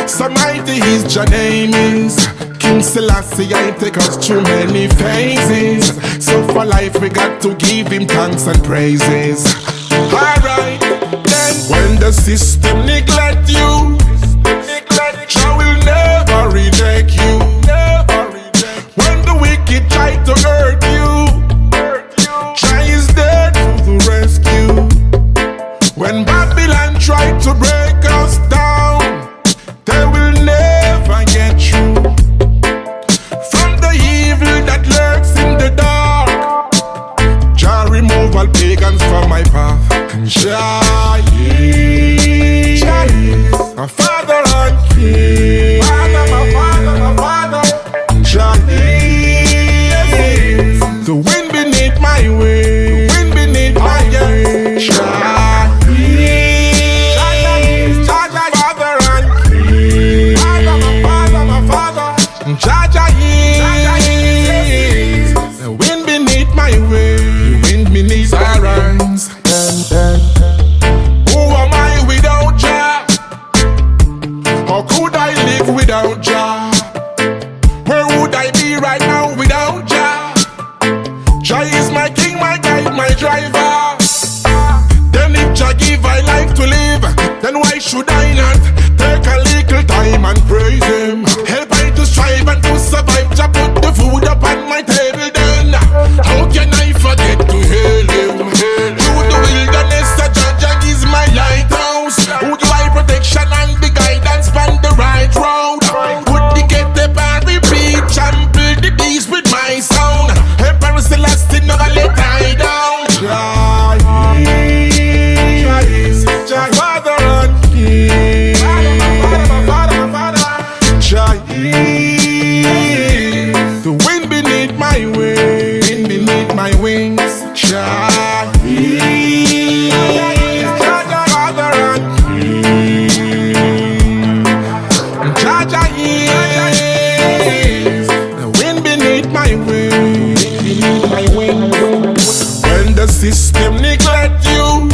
So mighty his Jah name is. King Selassie, I take us through many phases. So for life we got to give him thanks and praises. Alright, then when the system neglect you, Jah will never reject you. When the wicked try to hurt you, Jah is there to the rescue. When Babylon tried to break us down, they will never get through. From the evil that lurks in the dark, Jah remove all pagans from my path. Jah is my Father and King. My Father. Jah is the wind beneath my wings. The wind beneath my wings. Jah is my Father and King. My Father. Jah is the wind beneath my wings. The wind beneath my wings. Who am I without Jah? How could I live without Jah? Where would I be right now without Jah? Jah is my king, my guide, my driver. Then if Jah give I life to live, then why should I not take a little time and praise him? Help I to strive and to survive. Jah put the food up on my table then. How can I forget to hail him? Through the wilderness, Jah is my lighthouse. Who do I protection and the guidance on the right road? Put the ketchup and repeat, trample the beast with my sound. Emperor Celeste never let I down. Jah is my Father and King. My Father. Jah is the wind beneath my wings. Wind beneath my wings. Jah is my Father and King. Jah is the wind beneath my wings. When the system neglect you,